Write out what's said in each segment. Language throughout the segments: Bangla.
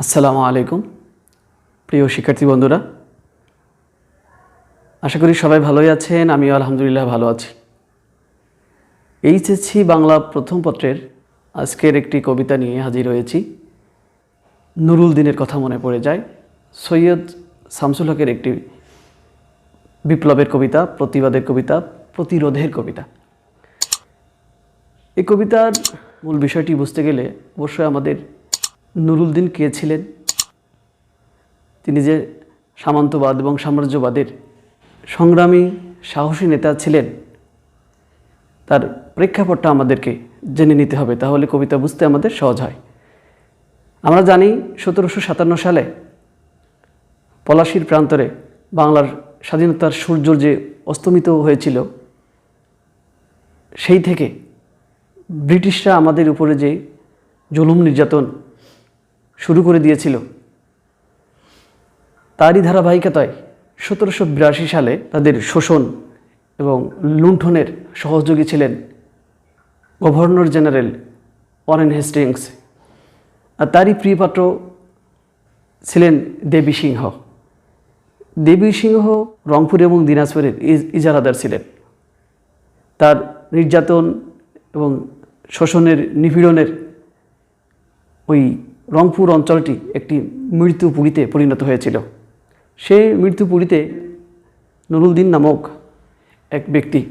আসসালামু আলাইকুম প্রিয় শিক্ষার্থী বন্ধুরা, আশা করি সবাই ভালোই আছেন। আমিও আলহামদুলিল্লাহ ভালো আছি। এইচএসসি বাংলা প্রথম পত্রের আজকের একটি কবিতা নিয়ে হাজির হয়েছি। নুরুল দিনের কথা মনে পড়ে যায়। সৈয়দ শামসুল হকের একটি বিপ্লবের কবিতা, প্রতিবাদের কবিতা, প্রতিরোধের কবিতা। এই কবিতার মূল বিষয়টি বুঝতে গেলে অবশ্যই আমাদের নুরুল দিন কে ছিলেন, তিনি যে সামন্তবাদ এবং সাম্রাজ্যবাদের সংগ্রামী সাহসী নেতা ছিলেন, তার প্রেক্ষাপটটা আমাদেরকে জেনে নিতে হবে, তাহলে কবিতা বুঝতে আমাদের সহজ হয়। আমরা জানি 1757 সালে পলাশীর প্রান্তরে বাংলার স্বাধীনতার সূর্য যে অস্তমিত হয়েছিল, সেই থেকে ব্রিটিশরা আমাদের উপরে যে জুলুম নির্যাতন শুরু করে দিয়েছিল, তারই ধারাবাহিকতায় 1782 সালে তাদের শোষণ এবং লুণ্ঠনের সহযোগী ছিলেন গভর্নর জেনারেল ওয়ারেন হেস্টিংস, আর তারই প্রিয়পাত্র ছিলেন দেবী সিংহ। দেবী সিংহ রংপুর এবং দিনাজপুরের ইজারাদার ছিলেন। তার নির্যাতন এবং শোষণের নিপীড়নের ওই রংপুর অঞ্চলটি একটি মৃত্যুপুরীতে পরিণত হয়েছিল। সেই মৃত্যুপুরীতে নুরুল দিন নামক এক ব্যক্তি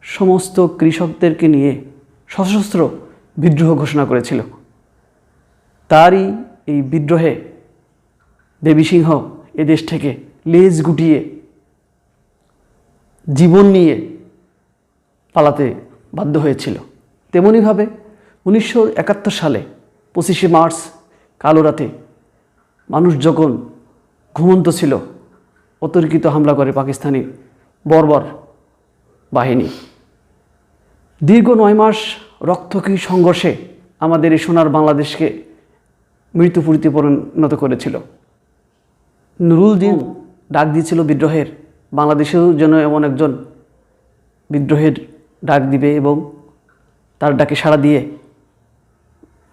সমস্ত কৃষকদেরকে নিয়ে সশস্ত্র বিদ্রোহ ঘোষণা করেছিল। তারই এই বিদ্রোহে দেবী সিংহ এদেশ থেকে লেজ গুটিয়ে জীবন নিয়ে পালাতে বাধ্য হয়েছিল। তেমনিভাবে 1971 সালে 25শে মার্চ কালো রাতে মানুষ যখন ঘুমন্ত ছিল, অতর্কিত হামলা করে পাকিস্তানি বর্বর বাহিনী। দীর্ঘ 9 মাস রক্তক্ষয়ী সংঘর্ষে আমাদের এই সোনার বাংলাদেশকে মৃত্যুপুরীতে পরিণত করেছিল। নুরুল দিন ডাক দিয়েছিল বিদ্রোহের, বাংলাদেশেও যেন এমন একজন বিদ্রোহের ডাক দিবে এবং তার ডাকে সাড়া দিয়ে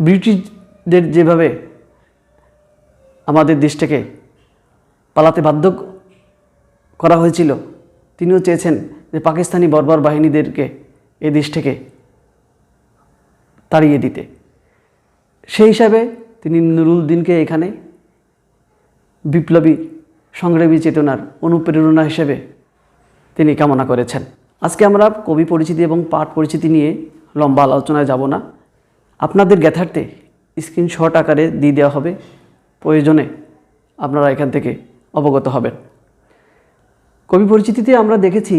ব্রিটিশদের যেভাবে আমাদের দেশ থেকে পালাতে বাধ্য করা হয়েছিল, তিনিও চেয়েছেন যে পাকিস্তানি বর্বর বাহিনীদেরকে এ দেশ থেকে তাড়িয়ে দিতে। সেই হিসাবে তিনি নুরুল দিনকে এখানে বিপ্লবী সংগ্রামী চেতনার অনুপ্রেরণা হিসেবে তিনি কামনা করেছেন। আজকে আমরা কবি পরিচিতি এবং পাঠ পরিচিতি নিয়ে লম্বা আলোচনায় যাব না। আপনাদের জ্ঞাতার্থে স্ক্রিনশট আকারে দিয়ে দেওয়া হবে, প্রয়োজনে আপনারা এখান থেকে অবগত হবেন। কবি পরিচিতিতে আমরা দেখেছি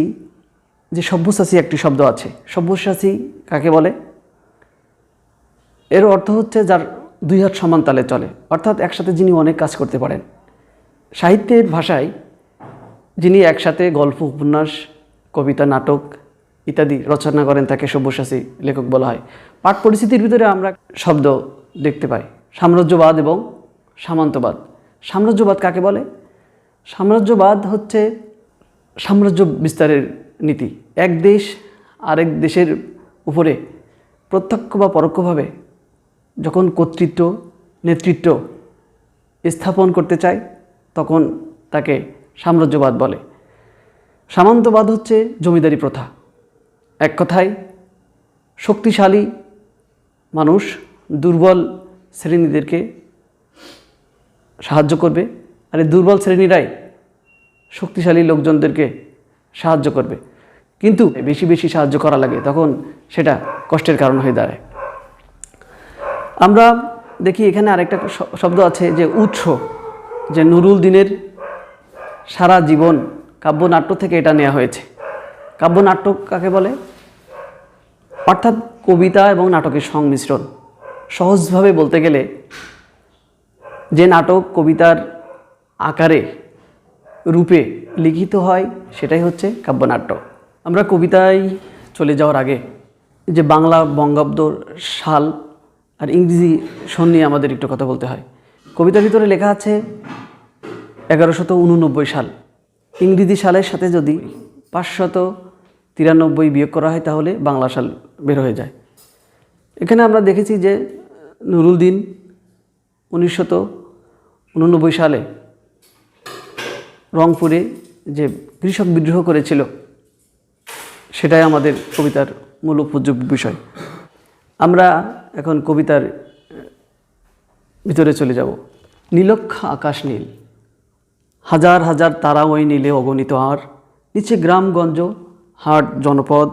যে সব্যসাচী একটি শব্দ আছে। সব্যসাচী কাকে বলে? এর অর্থ হচ্ছে যার 2 হাত সমান তালে চলে, অর্থাৎ একসাথে যিনি অনেক কাজ করতে পারেন। সাহিত্যের ভাষায় যিনি একসাথে গল্প, উপন্যাস, কবিতা, নাটক ইত্যাদি রচনা করেন তাকে সব্যসাচী লেখক বলা হয়। পাঠ পরিচিতির ভিতরে আমরা শব্দ দেখতে পাই সাম্রাজ্যবাদ এবং সামন্তবাদ। সাম্রাজ্যবাদ কাকে বলে? সাম্রাজ্যবাদ হচ্ছে সাম্রাজ্য বিস্তারের নীতি। এক দেশ আরেক দেশের উপরে প্রত্যক্ষ বা পরোক্ষভাবে যখন কর্তৃত্ব, নেতৃত্ব স্থাপন করতে চায়, তখন তাকে সাম্রাজ্যবাদ বলে। সামন্তবাদ হচ্ছে জমিদারি প্রথা। এক কথায় শক্তিশালী মানুষ দুর্বল শ্রেণীদেরকে সাহায্য করবে, আর এই দুর্বল শ্রেণীরাই শক্তিশালী লোকজনদেরকে সাহায্য করবে। কিন্তু বেশি বেশি সাহায্য করা লাগে, তখন সেটা কষ্টের কারণ হয়ে দাঁড়ায়। আমরা দেখি এখানে আরেকটা শব্দ আছে যে উৎস, যে নুরুল দিনের সারা জীবন কাব্যনাট্য থেকে এটা নেওয়া হয়েছে। কাব্যনাট্য কাকে বলে? অর্থাৎ কবিতা এবং নাটকের সংমিশ্রণ। সহজভাবে বলতে গেলে যে নাটক কবিতার আকারে রূপে লিখিত হয় সেটাই হচ্ছে কাব্যনাট্য। আমরা কবিতায় চলে যাওয়ার আগে যে বাংলা বঙ্গাব্দ সাল আর ইংরেজি সন নিয়ে আমাদের একটু কথা বলতে হয়। কবিতার ভিতরে লেখা আছে 1189 সাল। ইংরেজি সালের সাথে যদি 593 বিয়োগ করা হয় তাহলে বাংলা সাল বের হয়ে যায়। এখানে আমরা দেখেছি যে নুরুল দিন 1900 1989 সালে রংপুরে যে কৃষক বিদ্রোহ করেছিল, সেটাই আমাদের কবিতার মূল উপযোগ্য বিষয়। আমরা এখন কবিতার ভিতরে চলে যাব। নীলক্ষ আকাশ নীল, হাজার হাজার তারা ওই নীলে অগণিত, আর নিচে গ্রামগঞ্জ হাট জনপদ,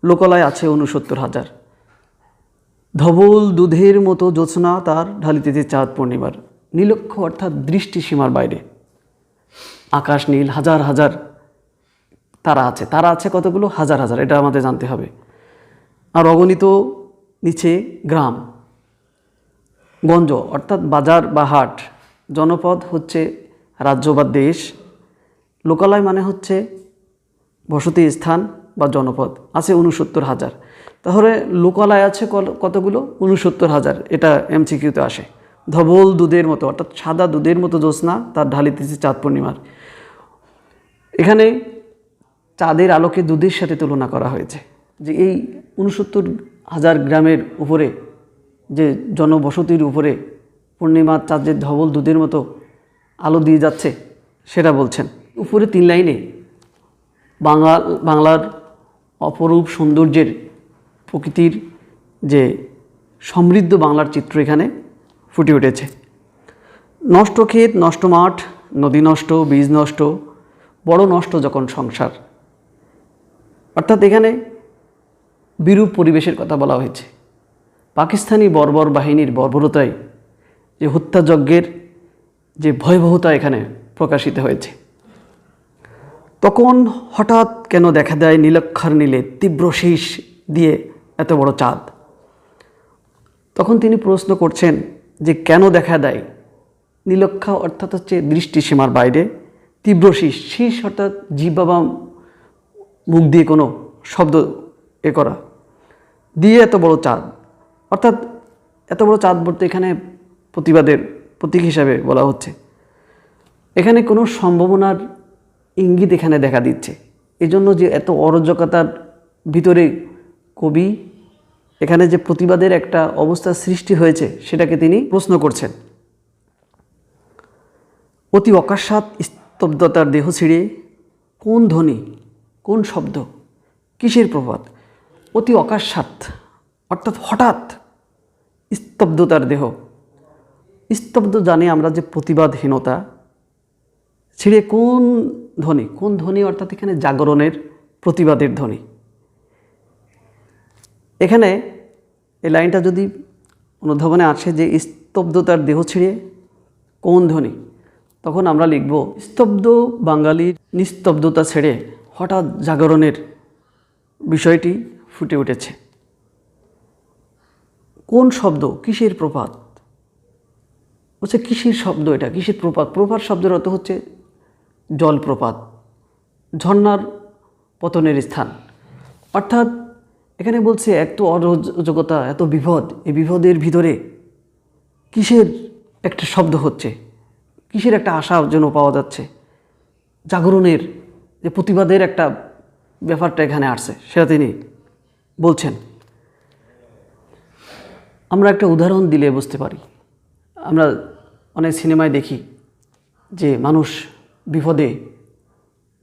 লোকালয় আছে 69,000। ধবল দুধের মতো জ্যোৎস্না তার ঢালিতেছে চাঁদ পূর্ণিমার। নীলক্ষ অর্থাৎ দৃষ্টিসীমার বাইরে। আকাশ নীল, হাজার হাজার তারা আছে। তারা আছে কতগুলো? হাজার হাজার, এটা আমাদের জানতে হবে। আর অগণিত নিচে গ্রাম গঞ্জ অর্থাৎ বাজার বা হাট, জনপদ হচ্ছে রাজ্য বা দেশ, লোকালয় মানে হচ্ছে বসতি স্থান বা জনপদ, আছে 69,000। তাহলে লোকালয় আছে কতগুলো? 69,000। এটা এমসিকিউতে আসে। ধবল দুধের মতো অর্থাৎ সাদা দুধের মতো জ্যোৎস্না তার ঢালিতেছে চাঁদ পূর্ণিমার। এখানে চাঁদের আলোকে দুধের সাথে তুলনা করা হয়েছে, যে এই 69,000 গ্রামের উপরে, যে জনবসতির উপরে পূর্ণিমার চাঁদ যে ধবল দুধের মতো আলো দিয়ে যাচ্ছে, সেটা বলছেন। উপরে 3 লাইনে বাংলার অপরূপ সৌন্দর্যের, প্রকৃতির যে সমৃদ্ধ বাংলার চিত্র এখানে ফুটে উঠেছে। নষ্ট ক্ষেত, নষ্ট মাঠ, নদী নষ্ট, বীজ নষ্ট, বড় নষ্ট যখন সংসার। অর্থাৎ এখানে বিরূপ পরিবেশের কথা বলা হয়েছে। পাকিস্তানি বর্বর বাহিনীর বর্বরতায় যে হত্যাযজ্ঞের যে ভয়াবহতা এখানে প্রকাশিত হয়েছে। তখন হঠাৎ কেন দেখা দেয় নীলক্ষার নীলে তীব্র শীষ দিয়ে এত বড় চাঁদ? তখন তিনি প্রশ্ন করছেন যে কেন দেখা দেয়? নীলক্ষা অর্থাৎ হচ্ছে দৃষ্টিসীমার বাইরে, তীব্র শীষ, শীষ অর্থাৎ জিহ্বা বা মুখ দিয়ে কোনো শব্দ করা, দিয়ে এত বড় চাঁদ। অর্থাৎ এত বড় চাঁদ বলতে এখানে প্রতিবাদের প্রতীক হিসাবে বলা হচ্ছে। এখানে কোনো সম্ভাবনার ইঙ্গিত এখানে দেখা দিচ্ছে। এজন্য যে এত অরাজকতার ভিতরে কবি এখানে যে প্রতিবাদের একটা অবস্থা সৃষ্টি হয়েছে, সেটাকে তিনি প্রশ্ন করছেন। অতি অকস্মাৎ স্তব্ধতার দেহ ছিঁড়ে কোন ধ্বনি, কোন শব্দ, কিসের প্রভাত? অতি অকস্মাৎ অর্থাৎ হঠাৎ, স্তব্ধতার দেহ, স্তব্ধ জানি আমরা যে প্রতিবাদহীনতা, ছিঁড়ে কোন ধ্বনি, কোন ধ্বনি অর্থাৎ এখানে জাগরণের, প্রতিবাদের ধ্বনি। এখানে এই লাইনটা যদি অনুধাবনে আসে যে স্তব্ধতার দেহ ছিঁড়ে কোন ধ্বনি, তখন আমরা লিখব স্তব্ধ বাঙালির নিস্তব্ধতা ছেড়ে হঠাৎ জাগরণের বিষয়টি ফুটে উঠেছে। কোন শব্দ, কিসের প্রপাত? হচ্ছে কিসের শব্দ এটা, কিসের প্রপাত? প্রপাত শব্দের অর্থ হচ্ছে জলপ্রপাত, ঝর্ণার পতনের স্থান। অর্থাৎ এখানে বলছে এত অরাজকতা, এত বিপদ, এই বিপদের ভিতরে কিসের একটা শব্দ হচ্ছে, কিসের একটা আশা যেন পাওয়া যাচ্ছে, জাগরণের যে প্রতিবাদের একটা ব্যাপারটা এখানে আসছে, সেটা তিনি বলছেন। আমরা একটা উদাহরণ দিলে বুঝতে পারি। আমরা অনেক সিনেমায় দেখি যে মানুষ বিপদে,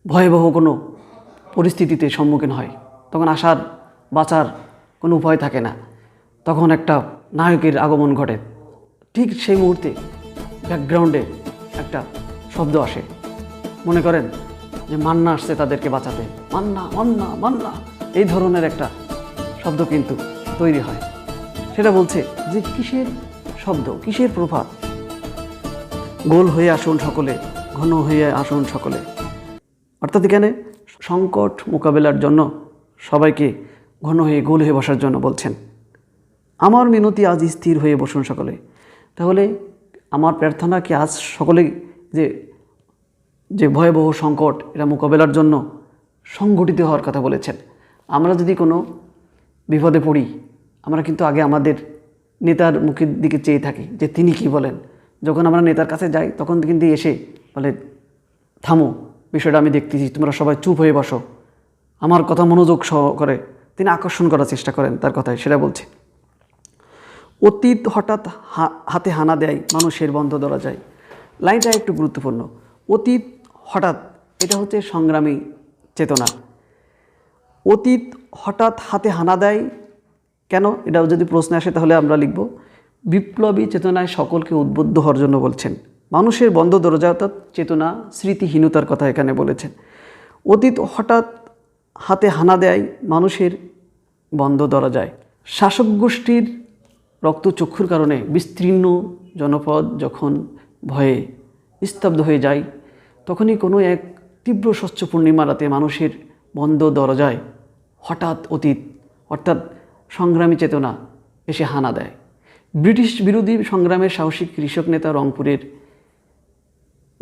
ভয়াবহ কোনো পরিস্থিতিতে সম্মুখীন হয়, তখন আসার, বাঁচার কোনো উপায় থাকে না, তখন একটা নায়কের আগমন ঘটে। ঠিক সেই মুহূর্তে ব্যাকগ্রাউন্ডে একটা শব্দ আসে, মনে করেন যে মান্না আসছে তাদেরকে বাঁচাতে, মান্না মান্না মান্না, এই ধরনের একটা শব্দ কিন্তু তৈরি হয়। সেটা বলছে যে কিসের শব্দ, কিসের প্রভাব? গোল হয়ে আসুন সকলে, ঘন হয়ে আসুন সকলে। অর্থাৎ এখানে সংকট মোকাবেলার জন্য সবাইকে ঘন হয়ে, গোল হয়ে বসার জন্য বলছেন। আমার মিনতি আজ স্থির হয়ে বসুন সকলে। তাহলে আমার প্রার্থনা কি আজ সকলে যে যে ভয়াবহ সংকট, এটা মোকাবেলার জন্য সংগঠিত হওয়ার কথা বলেছেন। আমরা যদি কোনো বিপদে পড়ি, আমরা কিন্তু আগে আমাদের নেতার মুখের দিকে চেয়ে থাকি যে তিনি কি বলেন। যখন আমরা নেতার কাছে যাই, তখন কিন্তু এসে বলে থামো, বিষয়টা আমি দেখতেছি, তোমরা সবাই চুপ হয়ে বসো, আমার কথা মনোযোগ সহকারে তিনি আকর্ষণ করার চেষ্টা করেন তার কথায়, সেটা বলছে। অতীত হঠাৎ হাতে হানা দেয়, মানুষের বন্ধ ধরা যায়। লাইনটা একটু গুরুত্বপূর্ণ। অতীত হঠাৎ, এটা হচ্ছে সংগ্রামী চেতনা। অতীত হঠাৎ হাতে হানা দেয় কেন, এটাও যদি প্রশ্ন আসে তাহলে আমরা লিখব বিপ্লবী চেতনায় সকলকে উদ্বুদ্ধ হওয়ার জন্য বলছেন। মানুষের বন্ধ দরজা অর্থাৎ চেতনা স্মৃতিহীনতার কথা এখানে বলেছেন। অতীত হঠাৎ হাতে হানা দেয় মানুষের বন্ধ দরজায়। শাসক গোষ্ঠীর রক্তচক্ষুর কারণে বিস্তীর্ণ জনপদ যখন ভয়ে স্তব্ধ হয়ে যায়, তখনই কোনো এক তীব্র স্বচ্ছ পূর্ণিমা রাতে মানুষের বন্ধ দরজায় হঠাৎ অতীত অর্থাৎ সংগ্রামী চেতনা এসে হানা দেয়। ব্রিটিশ বিরোধী সংগ্রামের সাহসী কৃষক নেতা রংপুরের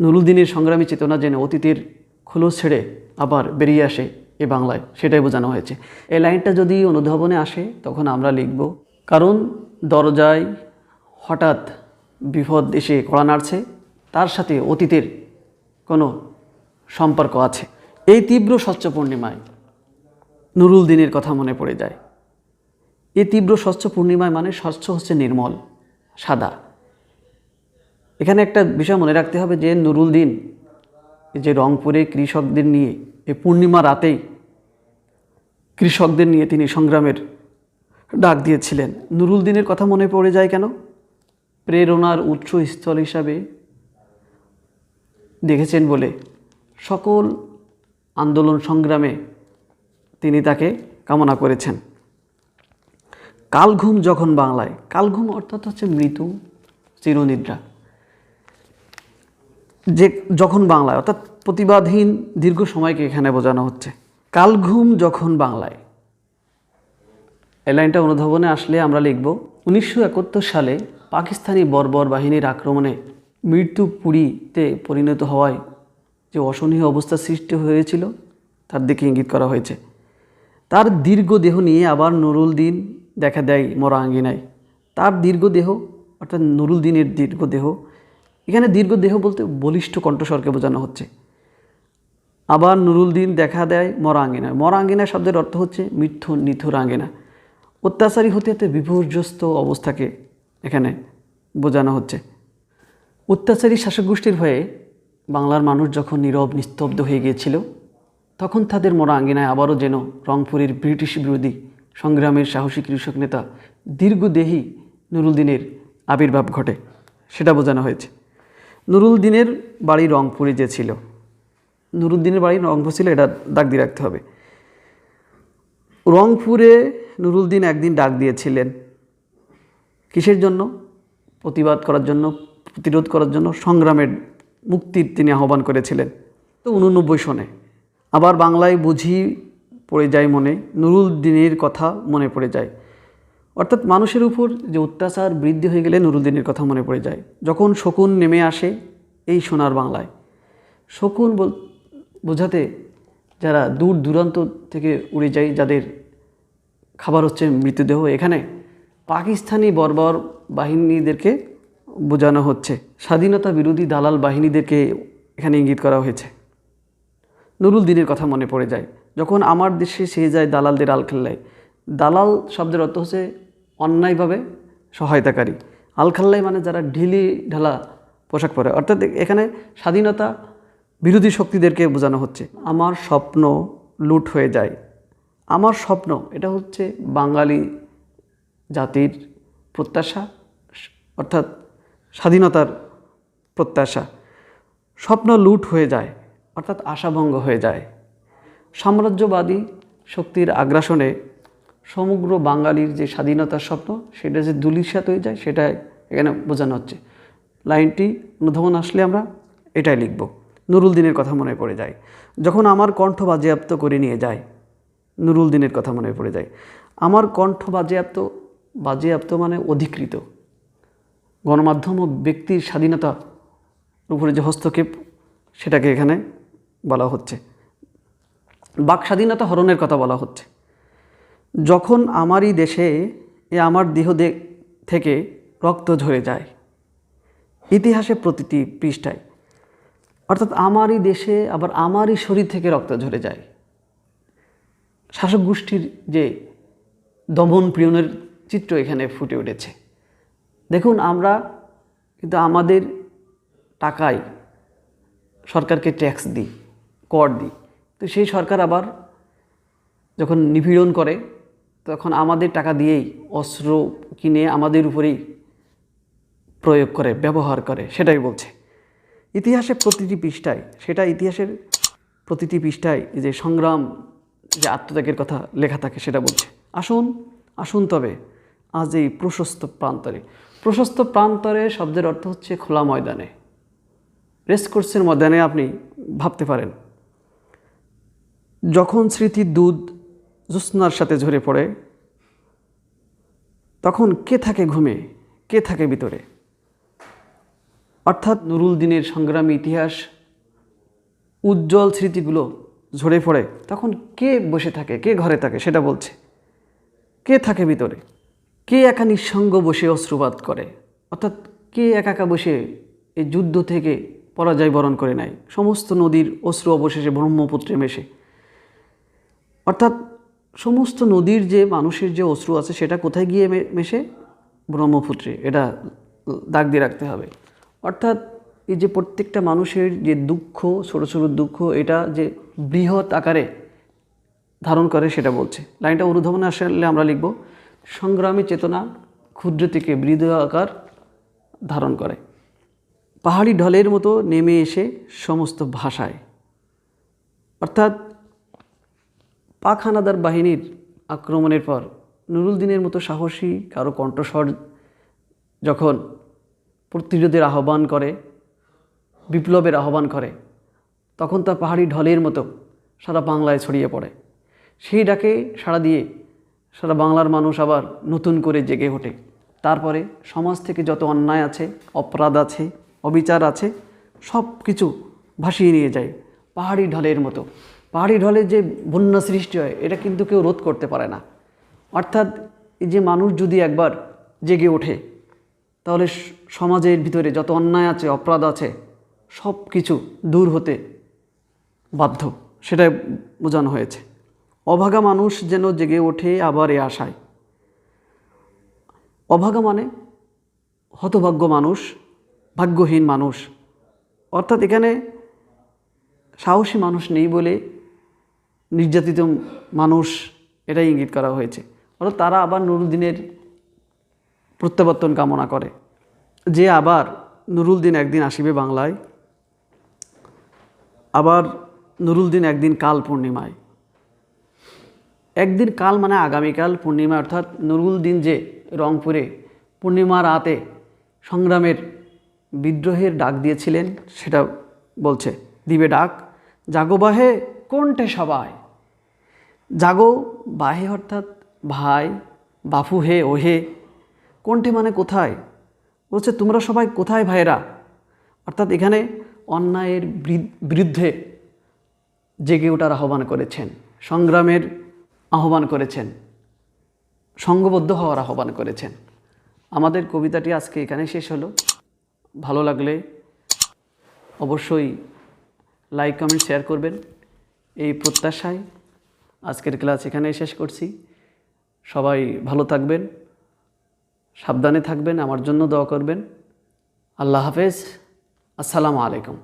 নুরুলদিনের সংগ্রামী চেতনা যেন অতীতের খোলস ছেড়ে আবার বেরিয়ে আসে এ বাংলায়, সেটাই বোঝানো হয়েছে। এই লাইনটা যদি অনুধাবনে আসে তখন আমরা লিখব কারণ দরজায় হঠাৎ বিপদ এসে কড়া নাড়ছে, তার সাথে অতীতের কোনো সম্পর্ক আছে। এই তীব্র স্বচ্ছ পূর্ণিমায় নুরুলদিনের কথা মনে পড়ে যায়। এই তীব্র স্বচ্ছ পূর্ণিমায় মানে স্বচ্ছ হচ্ছে নির্মল, সাদা। এখানে একটা বিষয় মনে রাখতে হবে যে নুরুলদিন যে রংপুরে কৃষকদের নিয়ে এই পূর্ণিমা রাতেই কৃষকদের নিয়ে তিনি সংগ্রামের ডাক দিয়েছিলেন। নুরুলদিনের কথা মনে পড়ে যায় কেন? প্রেরণার উৎসস্থল হিসাবে দেখেছেন বলে সকল আন্দোলন সংগ্রামে তিনি তাকে কামনা করেছেন। কালঘুম যখন বাংলায়, কালঘুম অর্থাৎ হচ্ছে মৃত্যু, চিরনিদ্রা, যে যখন বাংলায় অর্থাৎ প্রতিবাদহীন দীর্ঘ সময়কে এখানে বোঝানো হচ্ছে। কালঘুম যখন বাংলায়, এই লাইনটা অনুধাবনে আসলে আমরা লিখব 1971 সালে পাকিস্তানি বর্বর বাহিনীর আক্রমণে মৃত্যুপুরীতে পরিণত হওয়ায় যে অসহনীয় অবস্থা সৃষ্টি হয়েছিল তার দিকে ইঙ্গিত করা হয়েছে। তার দীর্ঘ দেহ নিয়ে আবার নুরুলদিন দেখা দেয় মরা আঙ্গিনায়। তার দীর্ঘ দেহ অর্থাৎ নুরুলদিনের দীর্ঘ দেহ, এখানে দীর্ঘ দেহ বলতে বলিষ্ঠ কণ্ঠস্বরকে বোঝানো হচ্ছে। আবার নুরুলদিন দেখা দেয় মরা আঙ্গিনায়। মরা আঙ্গিনায় শব্দের অর্থ হচ্ছে মৃত্যু নিথুর আঙ্গিনা। অত্যাচারী হতে হতে বিপর্যস্ত অবস্থাকে এখানে বোঝানো হচ্ছে। অত্যাচারী শাসক গোষ্ঠীর হয়ে বাংলার মানুষ যখন নীরব নিস্তব্ধ হয়ে গিয়েছিল, তখন তাদের মরা আঙ্গিনায় আবারও যেন রংপুরের ব্রিটিশ বিরোধী সংগ্রামের সাহসী কৃষক নেতা দীর্ঘদেহী নুরুলদিনের আবির্ভাব ঘটে, সেটা বোঝানো হয়েছে। নুরুলদিনের বাড়ি রংপুরে যে ছিল, নুরুলদিনের বাড়ি রংপুর ছিল, এটা দাগ দিয়ে রাখতে হবে। রংপুরে নুরুলদিন একদিন ডাক দিয়েছিলেন কিসের জন্য? প্রতিবাদ করার জন্য, প্রতিরোধ করার জন্য, সংগ্রামের মুক্তির তিনি আহ্বান করেছিলেন। তো 89 সনে আবার বাংলায় বুঝি পড়ে যায় মনে, নুরুলদিনের কথা মনে পড়ে যায়। অর্থাৎ মানুষের উপর যে অত্যাচার বৃদ্ধি হয়ে গেলে নুরুলদিনের কথা মনে পড়ে যায়। যখন শকুন নেমে আসে এই সোনার বাংলায়, শকুন বোঝাতে যারা দূর দূরান্ত থেকে উড়ে যায়, যাদের খাবার হচ্ছে মৃতদেহ, এখানে পাকিস্তানি বর্বর বাহিনীদেরকে বোঝানো হচ্ছে। স্বাধীনতা বিরোধী দালাল বাহিনীদেরকে এখানে ইঙ্গিত করা হয়েছে। নুরুলদিনের কথা মনে পড়ে যায়। যখন আমার দেশে সে যায় দালালদের আলখাল্লায়, দালাল শব্দের অর্থ হচ্ছে অন্যায়ভাবে সহায়তাকারী। আলখাল্লাই মানে যারা ঢিলি ঢালা পোশাক পরে, অর্থাৎ এখানে স্বাধীনতা বিরোধী শক্তিদেরকে বোঝানো হচ্ছে। আমার স্বপ্ন লুট হয়ে যায়। আমার স্বপ্ন, এটা হচ্ছে বাঙালি জাতির প্রত্যাশা, অর্থাৎ স্বাধীনতার প্রত্যাশা। স্বপ্ন লুট হয়ে যায় অর্থাৎ আশাভঙ্গ হয়ে যায়। সাম্রাজ্যবাদী শক্তির আগ্রাসনে সমগ্র বাঙালির যে স্বাধীনতার স্বপ্ন, সেটা যে ধূলিসাৎ হয়ে যায়, সেটা এখানে বোঝানো হচ্ছে। লাইনটি অনুধাবন আসলে আমরা এটাই লিখব। নুরুলদিনের কথা মনে পড়ে যায়। যখন আমার কণ্ঠ বাজেয়াপ্ত করে নিয়ে যায়, নুরুলদিনের কথা মনে পড়ে যায়। আমার কণ্ঠ বাজেয়াপ্ত মানে অধিকৃত। গণমাধ্যম ও ব্যক্তির স্বাধীনতার উপরে যে হস্তক্ষেপ, সেটাকে এখানে বলা হচ্ছে। বাক স্বাধীনতা হরণের কথা বলা হচ্ছে। যখন আমারই দেশে আমার দেহ থেকে রক্ত ঝরে যায়, ইতিহাসে প্রতিটি পৃষ্ঠায়, অর্থাৎ আমারই দেশে আবার আমারই শরীর থেকে রক্ত ঝরে যায়। শাসক গোষ্ঠীর যে দমন পীড়নের চিত্র এখানে ফুটে উঠেছে। দেখুন, আমরা কিন্তু আমাদের টাকায় সরকারকে ট্যাক্স দিই, কর দিই। তো সেই সরকার আবার যখন নিপীড়ন করে তখন আমাদের টাকা দিয়েই অস্ত্র কিনে আমাদের উপরেই প্রয়োগ করে, ব্যবহার করে। সেটাই বলছে ইতিহাসের প্রতিটি পৃষ্ঠায়, ইতিহাসের প্রতিটি পৃষ্ঠায় যে সংগ্রাম, যে আত্মত্যাগের কথা লেখা থাকে সেটা বলছে। আসুন আসুন তবে আজ এই প্রশস্ত প্রান্তরে। প্রশস্ত প্রান্তরে শব্দের অর্থ হচ্ছে খোলা ময়দানে, রেসকোর্সের ময়দানে আপনি ভাবতে পারেন। যখন স্মৃতির দুধ জ্যোৎস্নার সাথে ঝরে পড়ে, তখন কে থাকে ঘুমে, কে থাকে ভিতরে? অর্থাৎ নুরুল দিনের সংগ্রামী ইতিহাস, উজ্জ্বল স্মৃতিগুলো ঝরে পড়ে, তখন কে বসে থাকে, কে ঘরে থাকে সেটা বলছে। কে থাকে ভিতরে? কে একা নিঃসঙ্গ বসে অশ্রুপাত করে? অর্থাৎ কে একা একা বসে এই যুদ্ধ থেকে পরাজয় বরণ করে নেয়? সমস্ত নদীর অশ্রু অবশেষে ব্রহ্মপুত্রে মেশে। অর্থাৎ সমস্ত নদীর যে মানুষের যে অশ্রু আছে সেটা কোথায় গিয়ে মেশে? ব্রহ্মপুত্রে। এটা দাগ দিয়ে রাখতে হবে। অর্থাৎ এই যে প্রত্যেকটা মানুষের যে দুঃখ, ছোটো ছোটো দুঃখ, এটা যে বৃহৎ আকারে ধারণ করে সেটা বলছে। লাইনটা অনুধাবনে আসলে আমরা লিখব, সংগ্রামী চেতনা ক্ষুদ্র থেকে বৃহৎ আকার ধারণ করে, পাহাড়ি ঢলের মতো নেমে এসে সমস্ত ভাষায়। অর্থাৎ পাক হানাদার বাহিনীর আক্রমণের পর নুরুল দিনের মতো সাহসী কারো কণ্ঠস্বর যখন প্রতিরোধের আহ্বান করে, বিপ্লবের আহ্বান করে, তখন তা পাহাড়ি ঢলের মতো সারা বাংলায় ছড়িয়ে পড়ে। সেই ডাকে সাড়া দিয়ে সারা বাংলার মানুষ আবার নতুন করে জেগে ওঠে। তারপরে সমাজ থেকে যত অন্যায় আছে, অপরাধ আছে, অবিচার আছে, সব কিছু ভাসিয়ে নিয়ে যায় পাহাড়ি ঢলের মতো। পাহাড়ি ঢলে যে বন্যা সৃষ্টি হয়, এটা কিন্তু কেউ রোধ করতে পারে না। অর্থাৎ এই যে মানুষ যদি একবার জেগে ওঠে, তাহলে সমাজের ভিতরে যত অন্যায় আছে, অপরাধ আছে, সব কিছু দূর হতে বাধ্য, সেটাই বোঝানো হয়েছে। অভাগা মানুষ যেন জেগে ওঠে আবার এ আশায়। অভাগা মানে হতভাগ্য মানুষ, ভাগ্যহীন মানুষ। অর্থাৎ এখানে সাহসী মানুষ নেই বলে নির্যাতিত মানুষ, এটাই ইঙ্গিত করা হয়েছে। অর্থাৎ তারা আবার নুরুল দিনের প্রত্যাবর্তন কামনা করে, যে আবার নুরুল দিন একদিন আসিবে বাংলায়, আবার নুরুল দিন একদিন কাল পূর্ণিমায়। একদিন কাল মানে আগামীকাল, পূর্ণিমা অর্থাৎ নুরুল দিন যে রংপুরে পূর্ণিমা রাতে সংগ্রামের বিদ্রোহের ডাক দিয়েছিলেন সেটা বলছে। দিবে ডাক, জাগো বাহে কোনটে সবাই। জাগো বাহে অর্থাৎ ভাই, বাপু হে, ওহে। কোনটে মানে কোথায়, বলছে তোমরা সবাই কোথায় ভাইরা। অর্থাৎ এখানে অন্যায়ের বিরুদ্ধে জেগে ওঠার আহ্বান করেছেন, সংগ্রামের আহ্বান করেছেন, সংঘবদ্ধ হওয়ার আহ্বান করেছেন। আমাদের কবিতাটি আজকে এখানে শেষ হলো। ভালো লাগলে অবশ্যই লাইক, কমেন্ট, শেয়ার করবেন। এই প্রত্যাশায় আজকের ক্লাস এখানেই শেষ করছি। সবাই ভালো থাকবেন, সাবধানে থাকবেন, আমার জন্য দোয়া করবেন। আল্লাহ হাফেজ, আসসালামু আলাইকুম।